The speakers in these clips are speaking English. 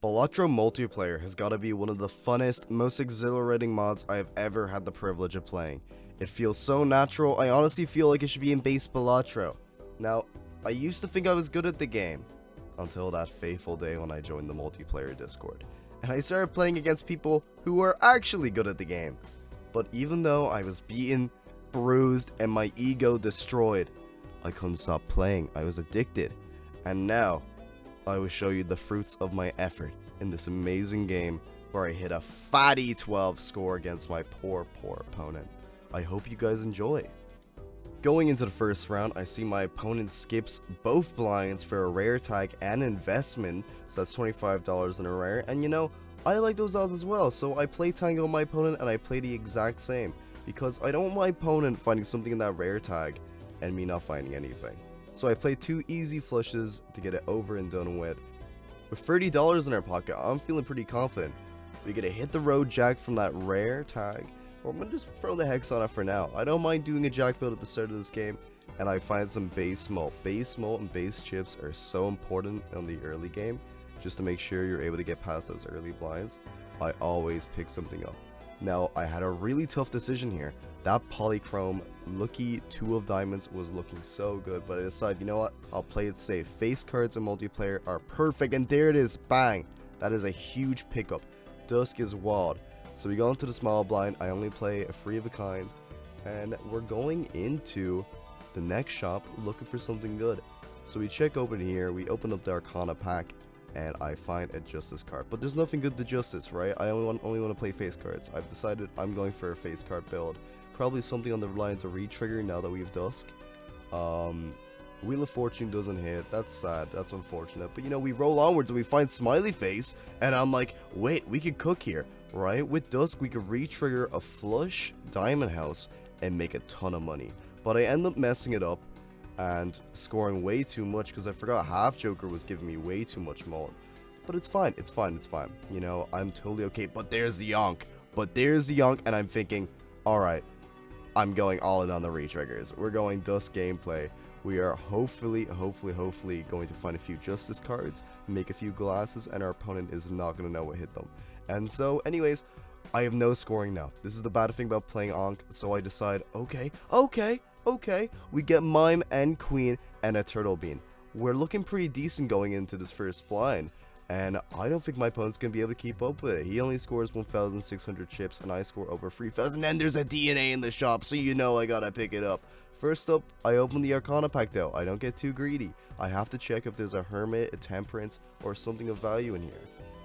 Balatro multiplayer has got to be one of the funnest, most exhilarating mods I have ever had the privilege of playing. It feels so natural, I honestly feel like it should be in base Balatro. Now, I used to think I was good at the game, until that fateful day when I joined the multiplayer Discord, and I started playing against people who were actually good at the game. But even though I was beaten, bruised, and my ego destroyed, I couldn't stop playing. I was addicted. And now, I will show you the fruits of my effort in this amazing game where I hit a fat e12 score against my poor opponent. I hope you guys enjoy. Going into the first round, I see my opponent skips both blinds for a rare tag and investment, so that's $25 in a rare, and you know, I like those odds as well, so I play tango with my opponent and I play the exact same, because I don't want my opponent finding something in that rare tag and me not finding anything. So I play 2 easy flushes to get it over and done with. With $30 in our pocket, I'm feeling pretty confident. We get to hit the road jack from that rare tag, or I'm going to just throw the hex on it for now. I don't mind doing a jack build at the start of this game, and I find some base mult. Base mult and base chips are so important in the early game, just to make sure you're able to get past those early blinds. I always pick something up. Now, I had a really tough decision here. That polychrome lucky 2 of diamonds was looking so good, but I decided, you know what, I'll play it safe. Face cards in multiplayer are perfect, and there it is, bang! That is a huge pickup. Dusk is wild. So we go into the small blind. I only play a free of a kind, and we're going into the next shop looking for something good. So we check open here, we open up the Arcana pack, and I find a Justice card. But there's nothing good to Justice, right? I only want to play face cards. I've decided I'm going for a face card build. Probably something on the lines of Retrigger now that we have Dusk. Wheel of Fortune doesn't hit. That's sad. That's unfortunate. But you know, we roll onwards and we find Smiley Face, and I'm like, wait, we could cook here, right? With Dusk, we could Retrigger a flush Diamond House and make a ton of money. But I end up messing it up and scoring way too much because I forgot half Joker was giving me way too much mult. But it's fine, it's fine, it's fine. You know, I'm totally okay. But there's the Yonk. And I'm thinking, alright, I'm going all in on the retriggers. We're going Dusk gameplay. We are hopefully going to find a few Justice cards, make a few glasses, and our opponent is not going to know what hit them. And so, anyways, I have no scoring now. This is the bad thing about playing Ankh, so I decide, okay, we get Mime and Queen and a Turtle Bean. We're looking pretty decent going into this first blind, and I don't think my opponent's going to be able to keep up with it. He only scores 1,600 chips, and I score over 3,000, and there's a DNA in the shop, so you know I gotta pick it up. First up, I open the Arcana pack though. I don't get too greedy. I have to check if there's a Hermit, a Temperance, or something of value in here.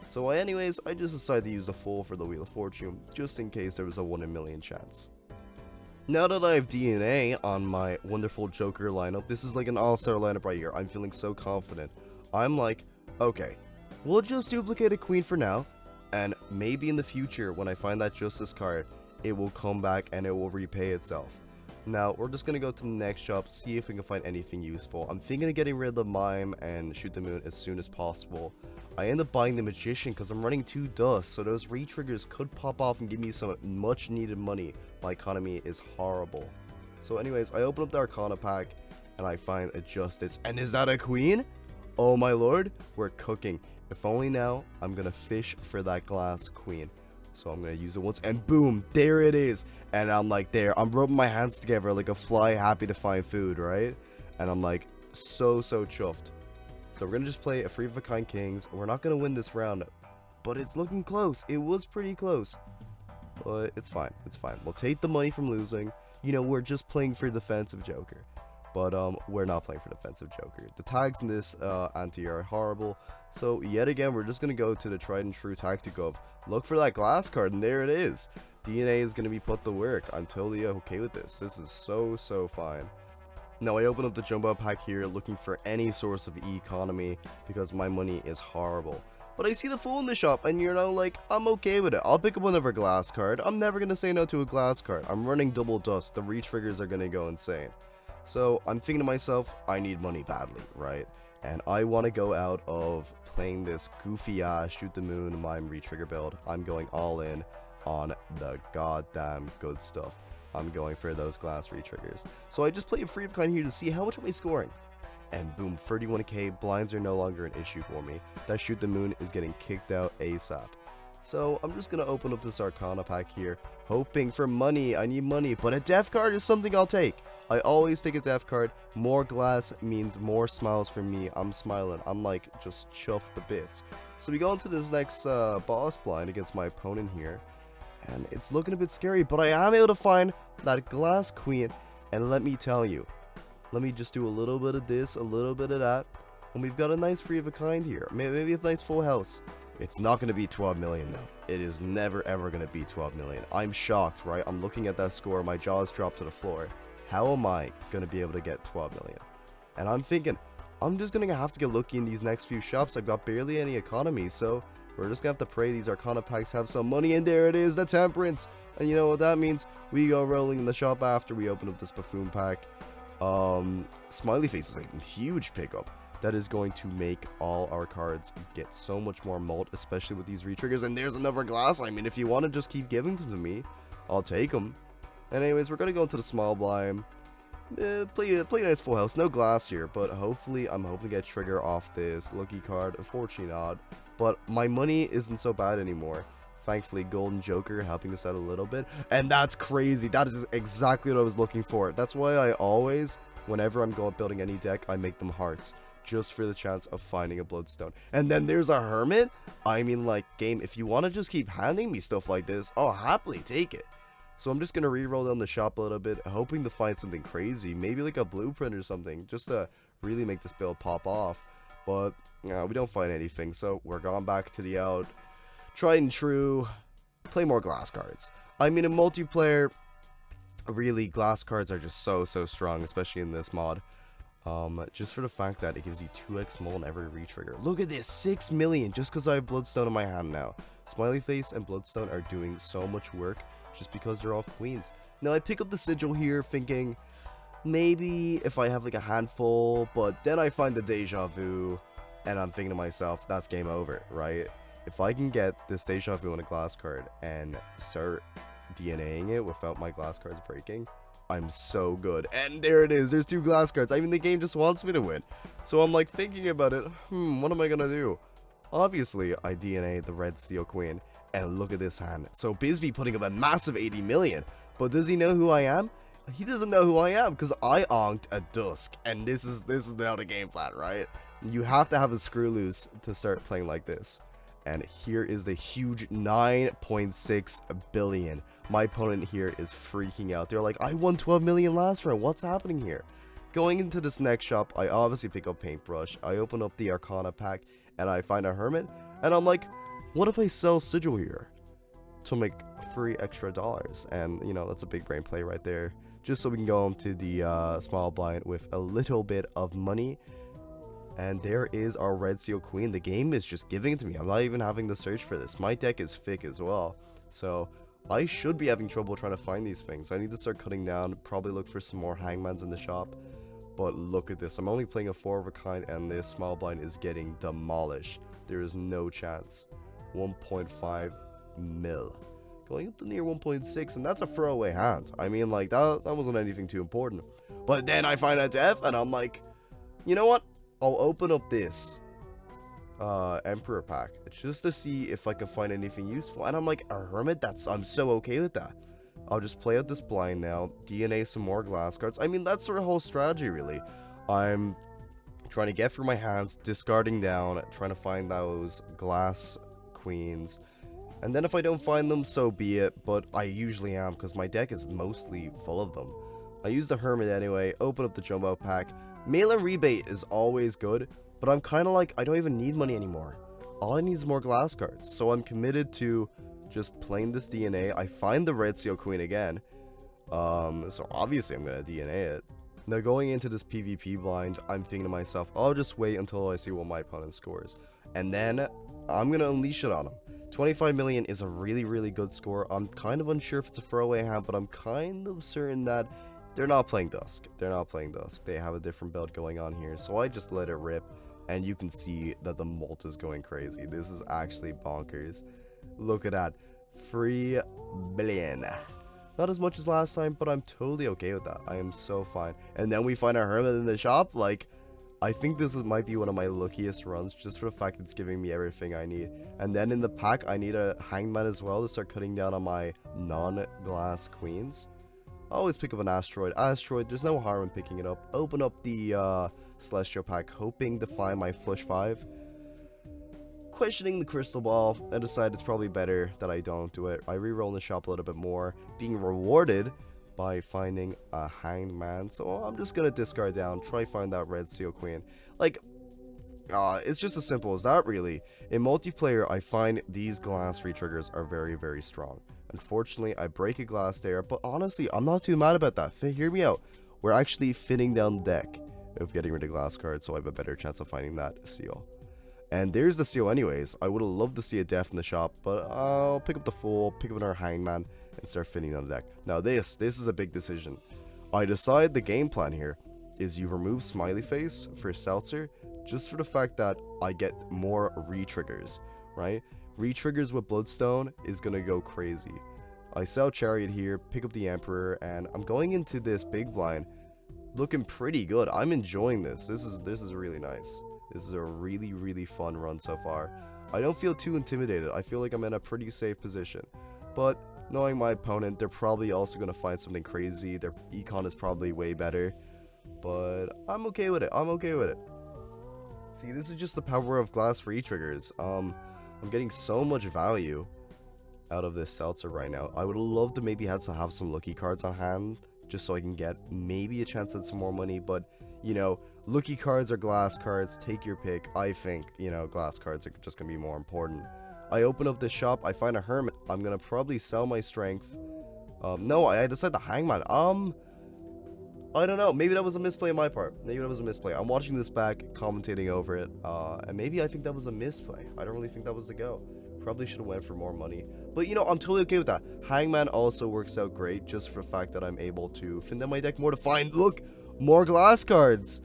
So anyways, I just decided to use the full for the Wheel of Fortune, just in case there was a 1 in a million chance. Now that I have DNA on my wonderful Joker lineup, this is like an all-star lineup right here. I'm feeling so confident. I'm like, okay, we'll just duplicate a Queen for now, and maybe in the future when I find that Justice card, it will come back and it will repay itself. Now, we're just going to go to the next shop, see if we can find anything useful. I'm thinking of getting rid of the Mime and Shoot the Moon as soon as possible. I end up buying the Magician because I'm running 2 Dust, so those retriggers could pop off and give me some much needed money. My economy is horrible. So anyways, I open up the Arcana pack and I find a Justice. And is that a Queen? Oh my lord, we're cooking. If only now, I'm going to fish for that glass Queen. So I'm going to use it once, and boom, there it is. And I'm like, there, I'm rubbing my hands together like a fly happy to find food, right? And I'm like, so chuffed. So we're going to just play a free of a kind Kings. We're not going to win this round, but it's looking close. It was pretty close, but it's fine. It's fine. We'll take the money from losing. You know, we're just playing for defensive Joker. But we're not playing for defensive Joker. The tags in this anti are horrible. So yet again, we're just going to go to the tried and true tactic of look for that glass card, and there it is. DNA is going to be put to work. I'm totally okay with this. This is so fine. Now I open up the jumbo pack here looking for any source of economy because my money is horrible. But I see the Fool in the shop, and you know, like, I'm okay with it. I'll pick up another glass card. I'm never going to say no to a glass card. I'm running double Dust. The retriggers are going to go insane. So I'm thinking to myself, I need money badly, right? And I want to go out of playing this goofy ass Shoot the Moon Mime retrigger build. I'm going all in on the goddamn good stuff. I'm going for those glass retriggers. So I just play a free of kind here to see how much am I scoring. And boom, 31k, blinds are no longer an issue for me. That shoot the moon is getting kicked out ASAP. So I'm just gonna open up this Arcana pack here, hoping for money. I need money, but a death card is something I'll take. I always take a death card. More glass means more smiles for me. I'm smiling. I'm like just chuffed to bits. So we go into this next boss blind against my opponent here, and it's looking a bit scary, but I am able to find that glass queen. And let me tell you, let me just do a little bit of this, a little bit of that, and we've got a nice free of a kind here. Maybe a nice full house. It's not going to be 12 million though. It is never ever going to be 12 million. I'm shocked, right? I'm looking at that score, my jaws dropped to the floor. How am I going to be able to get 12 million? And I'm thinking, I'm just going to have to get lucky in these next few shops. I've got barely any economy, so we're just going to have to pray these Arcana packs have some money. And there it is, the Temperance. And you know what that means? We go rolling in the shop after we open up this Buffoon pack. Smiley Face is a huge pickup. That is going to make all our cards get so much more mult, especially with these retriggers. And there's another glass. I mean, if you want to just keep giving them to me, I'll take them. And anyways, we're going to go into the small blind. Play a nice full house. No glass here, but hopefully I'm hoping to get trigger off this lucky card. Unfortunately not. But my money isn't so bad anymore. Thankfully, Golden Joker helping us out a little bit. And that's crazy. That is exactly what I was looking for. That's why I always, whenever I'm building any deck, I make them hearts. Just for the chance of finding a Bloodstone. And then there's a Hermit. I mean, like, game, if you want to just keep handing me stuff like this, I'll happily take it. So I'm just going to re-roll down the shop a little bit, hoping to find something crazy. Maybe like a blueprint or something, just to really make this build pop off. But, we don't find anything, so we're going back to the out. Tried and true. Play more glass cards. I mean, in multiplayer, really, glass cards are just so strong, especially in this mod. Just for the fact that it gives you 2x more on every retrigger. Look at this, 6 million just because I have Bloodstone in my hand now. Smiley Face and Bloodstone are doing so much work just because they're all queens. Now I pick up the Sigil here thinking maybe if I have like a handful, but then I find the Deja Vu and I'm thinking to myself, that's game over, right? If I can get this Deja Vu on a glass card and start DNAing it without my glass cards breaking, I'm so good. And there it is, there's 2 glass cards. I mean, the game just wants me to win. So I'm like thinking about it, what am I gonna do? Obviously, I DNA the Red Seal Queen, and look at this hand. So Bisbee putting up a massive 80 million, but does he know who I am? He doesn't know who I am, because I onked a Dusk, and this is now the game plan, right? You have to have a screw loose to start playing like this. And here is the huge 9.6 billion. My opponent here is freaking out. They're like, I won 12 million last round. What's happening here? Going into this next shop, I obviously pick up Paintbrush. I open up the Arcana pack, and I find a Hermit. And I'm like, what if I sell Sigil here to make $3 extra? And, you know, that's a big brain play right there. Just so we can go into the small blind with a little bit of money. And there is our Red Seal Queen. The game is just giving it to me. I'm not even having to search for this. My deck is thick as well. So I should be having trouble trying to find these things. I need to start cutting down. Probably look for some more Hangmans in the shop. But look at this. I'm only playing a 4 of a kind. And this small blind is getting demolished. There is no chance. 1.5 mil. Going up to near 1.6. And that's a throwaway hand. I mean, like, that wasn't anything too important. But then I find a death. And I'm like, you know what? I'll open up this Emperor pack just to see if I can find anything useful. And I'm like, a Hermit? I'm so okay with that. I'll just play out this blind now, DNA some more glass cards. I mean, that's the whole strategy, really. I'm trying to get through my hands, discarding down, trying to find those glass queens. And then if I don't find them, so be it. But I usually am, because my deck is mostly full of them. I use the Hermit anyway, open up the Jumbo pack. Mail and rebate is always good, but I'm kind of like, I don't even need money anymore. All I need is more glass cards. So I'm committed to just playing this DNA. I find the Red Seal Queen again. So obviously I'm going to DNA it. Now going into this PvP blind, I'm thinking to myself, I'll just wait until I see what my opponent scores. And then I'm going to unleash it on him. 25 million is a really good score. I'm kind of unsure if it's a throwaway hand, but I'm kind of certain that they're not playing Dusk. They're not playing Dusk. They have a different build going on here. So I just let it rip. And you can see that the mult is going crazy. This is actually bonkers. Look at that. 3 billion. Not as much as last time, but I'm totally okay with that. I am so fine. And then we find our Hermit in the shop. Like, I think might be one of my luckiest runs, just for the fact it's giving me everything I need. And then in the pack, I need a hangman as well to start cutting down on my non-glass queens. I always pick up an asteroid. There's no harm in picking it up. Open up the celestial pack, hoping to find my flush 5. Questioning the crystal ball, and decide it's probably better that I don't do it. I re-roll in the shop a little bit more, being rewarded by finding a hanged man. So I'm just gonna discard down, try find that red seal queen. Like, it's just as simple as that, really. In multiplayer, I find these glass re-triggers are very, very strong. Unfortunately, I break a glass there, but honestly, I'm not too mad about that. Hear me out. We're actually thinning down the deck of getting rid of glass cards, so I have a better chance of finding that seal. And there's the seal anyways. I would have loved to see a death in the shop, but I'll pick up the fool, pick up another hangman, and start thinning on the deck. Now this is a big decision. I decide the game plan here is you remove smiley face for Seltzer, just for the fact that I get more re-triggers, right? Re-triggers with Bloodstone is gonna go crazy. I sell Chariot here, pick up the Emperor, and I'm going into this big blind looking pretty good. I'm enjoying this. This is really nice. This is a really, really fun run so far. I don't feel too intimidated. I feel like I'm in a pretty safe position. But knowing my opponent, they're probably also going to find something crazy. Their econ is probably way better. But I'm okay with it. I'm okay with it. See, this is just the power of glass re-triggers. I'm getting so much value out of this Seltzer right now. I would love to maybe have some lucky cards on hand, just so I can get maybe a chance at some more money. But, you know, lucky cards or glass cards, take your pick. I think, you know, glass cards are just gonna be more important. I open up this shop, I find a hermit. I'm gonna probably sell my strength. No, I decide the hangman. I don't know, maybe that was a misplay on my part. Maybe that was a misplay. I'm watching this back, commentating over it, and maybe I think that was a misplay. I don't really think that was the go. Probably should have went for more money. But, you know, I'm totally okay with that. Hangman also works out great, just for the fact that I'm able to thin down my deck more to find, look, more glass cards.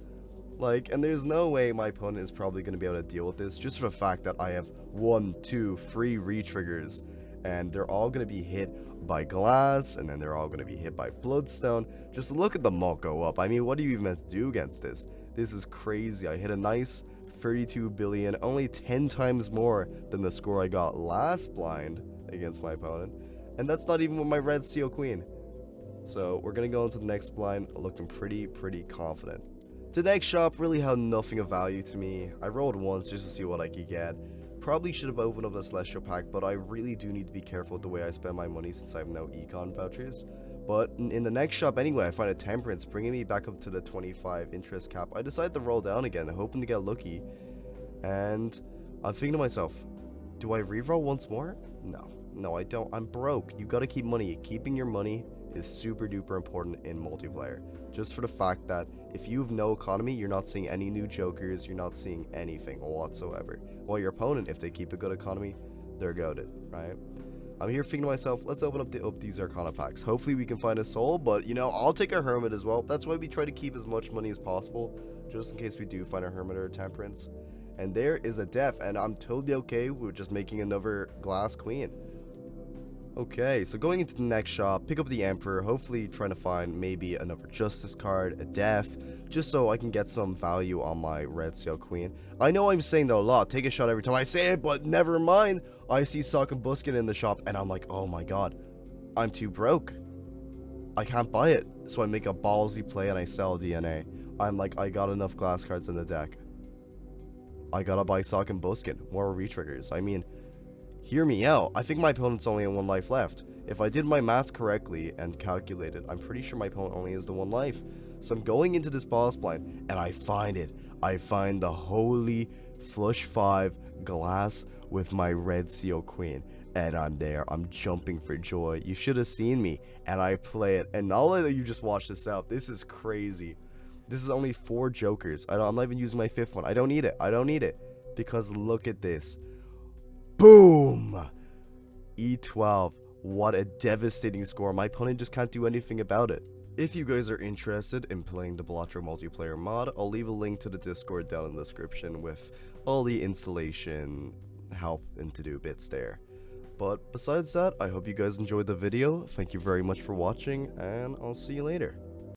Like, and there's no way my opponent is probably going to be able to deal with this, just for the fact that I have 1, 2, 3 re-triggers, and they're all going to be hit by glass, and then they're all going to be hit by bloodstone. Just look at the mult go up. I mean, what do you even have to do against this? This is crazy. I hit a nice 32 billion, only 10 times more than the score I got last blind against my opponent, and that's not even with my red seal queen. So we're going to go into the next blind looking pretty confident. The next shop really had nothing of value to me. I rolled once just to see what I could get. Probably should have opened up the celestial pack, but I really do need to be careful with the way I spend my money since I have no econ vouchers. But in the next shop anyway, I find a temperance, bringing me back up to the 25 interest cap. I decided to roll down again, hoping to get lucky. And I'm thinking to myself, do I reroll once more? No, I don't. I'm broke. You gotta keep money. Keeping your money is super duper important in multiplayer, just for the fact that if you have no economy, you're not seeing any new jokers, you're not seeing anything whatsoever, while your opponent, if they keep a good economy, they're goated, right? I'm here thinking to myself, let's open up these Arcana packs. Hopefully we can find a soul, but, you know, I'll take a hermit as well. That's why we try to keep as much money as possible, just in case we do find a hermit or a temperance. And there is a death, and I'm totally okay with just making another glass queen. Okay, so going into the next shop, pick up the Emperor, hopefully trying to find maybe another Justice card, a Death, just so I can get some value on my Red Seal Queen. I know I'm saying that a lot, take a shot every time I say it, but never mind. I see Sock and Buskin in the shop, and I'm like, oh my god, I'm too broke. I can't buy it, so I make a ballsy play and I sell DNA. I'm like, I got enough glass cards in the deck. I gotta buy Sock and Buskin, more re-triggers. I mean, hear me out. I think my opponent's only in 1 life left. If I did my maths correctly and calculated, I'm pretty sure my opponent only has the 1 life. So I'm going into this boss blind, and I find it. I find the holy flush 5 glass with my Red Seal Queen. And I'm there. I'm jumping for joy. You should have seen me. And I play it. And I'll let you just watch this out. This is crazy. This is only 4 jokers. I'm not even using my 5th one. I don't need it. I don't need it. Because look at this. Boom! e12. What a devastating score. My opponent just can't do anything about it. If you guys are interested in playing the Balatro multiplayer mod, I'll leave a link to the Discord down in the description with all the installation help and to-do bits there. But besides that, I hope you guys enjoyed the video. Thank you very much for watching, and I'll see you later.